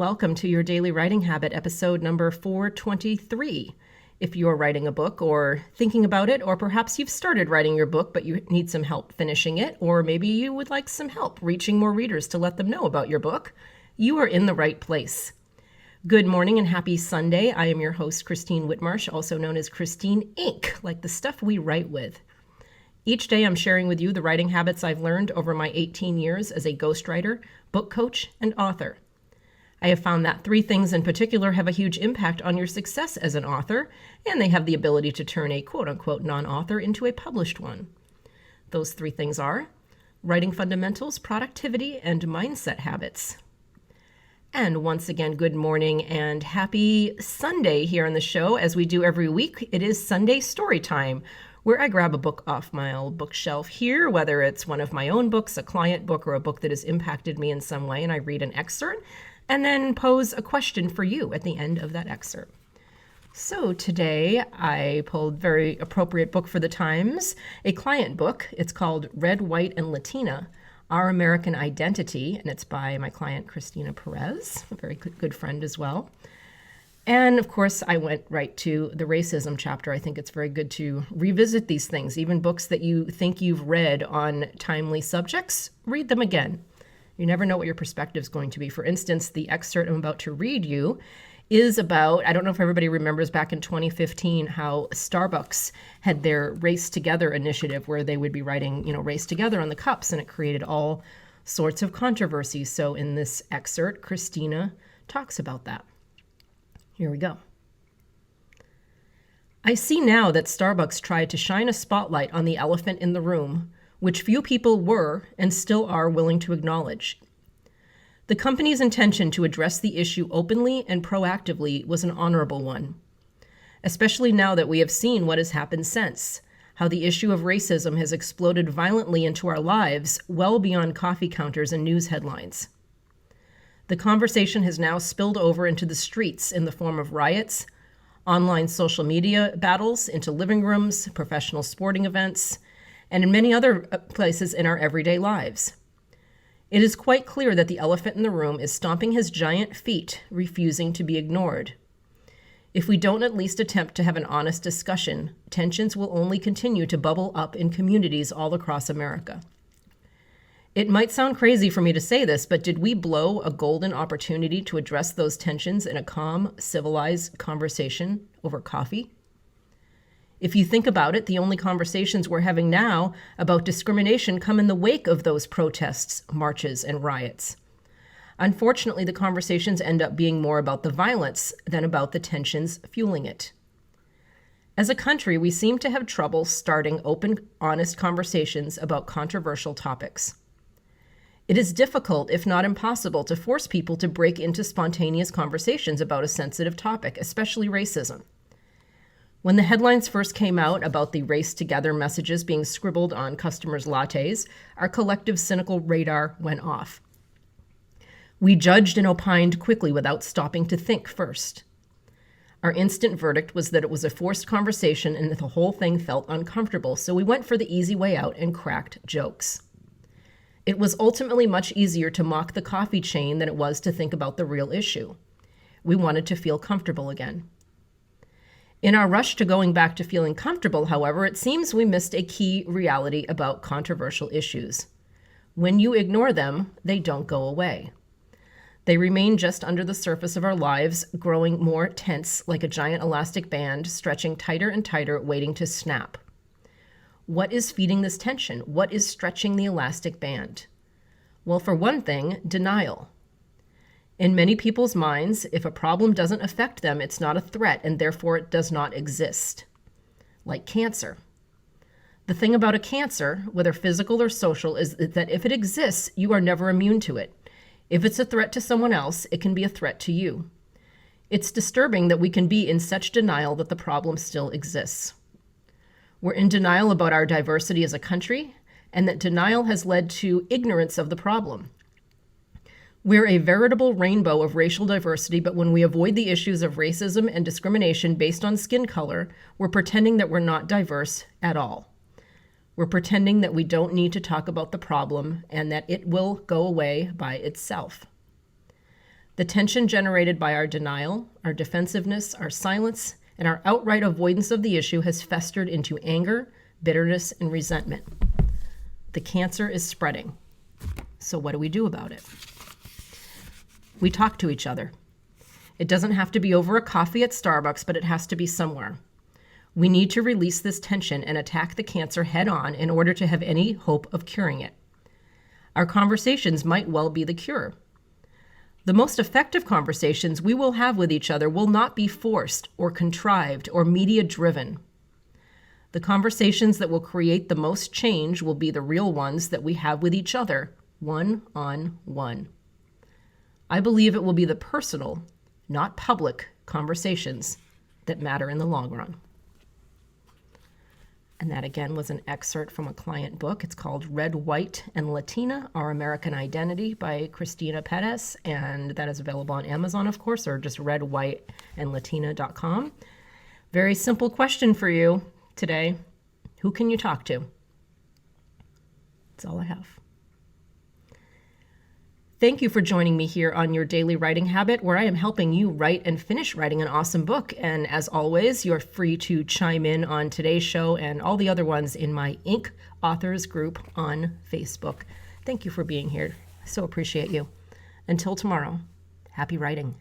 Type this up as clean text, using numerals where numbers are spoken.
welcome to your Daily Writing Habit, episode number 423. If you're writing a book or thinking about it, or perhaps you've started writing your book, but you need some help finishing it, or maybe you would like some help reaching more readers to let them know about your book, you are in the right place. Good morning and happy Sunday. I am your host, Christine Whitmarsh, also known as Christine Inc., like the stuff we write with. Each day I'm sharing with you the writing habits I've learned over my 18 years as a ghostwriter, book coach, and author. I have found that three things in particular have a huge impact on your success as an author, and they have the ability to turn a quote-unquote non-author into a published one. Those three things are writing fundamentals, productivity, and mindset habits. And once again, good morning and happy Sunday here on the show. As we do every week, it is Sunday Story Time, where I grab a book off my old bookshelf here, whether it's one of my own books, a client book, or a book that has impacted me in some way, and I read an excerpt, and then pose a question for you at the end of that excerpt. So today I pulled a very appropriate book for the times, a client book. It's called Red, White, and Latina, Our American Identity, and it's by my client, Christina Perez, a very good friend as well. And of course, I went right to the racism chapter. I think it's very good to revisit these things, even books that you think you've read on timely subjects, read them again. You never know what your perspective is going to be. For instance, the excerpt I'm about to read you is about, I don't know if everybody remembers back in 2015 how Starbucks had their Race Together initiative where they would be writing, Race Together on the cups, and it created all sorts of controversy. So in this excerpt, Christina talks about that. Here we go. I see now that Starbucks tried to shine a spotlight on the elephant in the room, which few people were and still are willing to acknowledge. The company's intention to address the issue openly and proactively was an honorable one, especially now that we have seen what has happened since, how the issue of racism has exploded violently into our lives well beyond coffee counters and news headlines. The conversation has now spilled over into the streets in the form of riots, online social media battles, into living rooms, professional sporting events, and in many other places in our everyday lives. It is quite clear that the elephant in the room is stomping his giant feet, refusing to be ignored. If we don't at least attempt to have an honest discussion, tensions will only continue to bubble up in communities all across America. It might sound crazy for me to say this, but did we blow a golden opportunity to address those tensions in a calm, civilized conversation over coffee? If you think about it, the only conversations we're having now about discrimination come in the wake of those protests, marches, and riots. Unfortunately, the conversations end up being more about the violence than about the tensions fueling it. As a country, we seem to have trouble starting open, honest conversations about controversial topics. It is difficult, if not impossible, to force people to break into spontaneous conversations about a sensitive topic, especially racism. When the headlines first came out about the Race Together messages being scribbled on customers' lattes, our collective cynical radar went off. We judged and opined quickly without stopping to think first. Our instant verdict was that it was a forced conversation and that the whole thing felt uncomfortable, so we went for the easy way out and cracked jokes. It was ultimately much easier to mock the coffee chain than it was to think about the real issue. We wanted to feel comfortable again. In our rush to going back to feeling comfortable, however, it seems we missed a key reality about controversial issues. When you ignore them, they don't go away. They remain just under the surface of our lives, growing more tense like a giant elastic band, stretching tighter and tighter, waiting to snap. What is feeding this tension? What is stretching the elastic band? Well, for one thing, denial. In many people's minds, if a problem doesn't affect them, it's not a threat, and therefore it does not exist. Like cancer. The thing about a cancer, whether physical or social, is that if it exists, you are never immune to it. If it's a threat to someone else, it can be a threat to you. It's disturbing that we can be in such denial that the problem still exists. We're in denial about our diversity as a country, and that denial has led to ignorance of the problem. We're a veritable rainbow of racial diversity, but when we avoid the issues of racism and discrimination based on skin color, we're pretending that we're not diverse at all. We're pretending that we don't need to talk about the problem and that it will go away by itself. The tension generated by our denial, our defensiveness, our silence, and our outright avoidance of the issue has festered into anger, bitterness, and resentment. The cancer is spreading. So what do we do about it? We talk to each other. It doesn't have to be over a coffee at Starbucks, but it has to be somewhere. We need to release this tension and attack the cancer head on in order to have any hope of curing it. Our conversations might well be the cure. The most effective conversations we will have with each other will not be forced or contrived or media-driven. The conversations that will create the most change will be the real ones that we have with each other, one-on-one. I believe it will be the personal, not public, conversations that matter in the long run. And that, again, was an excerpt from a client book. It's called Red, White, and Latina, Our American Identity by Cristina Perez. And that is available on Amazon, of course, or just redwhiteandlatina.com. Very simple question for you today. Who can you talk to? That's all I have. Thank you for joining me here on Your Daily Writing Habit, where I am helping you write and finish writing an awesome book. And as always, you're free to chime in on today's show and all the other ones in my Inc. Authors group on Facebook. Thank you for being here. I so appreciate you. Until tomorrow, happy writing.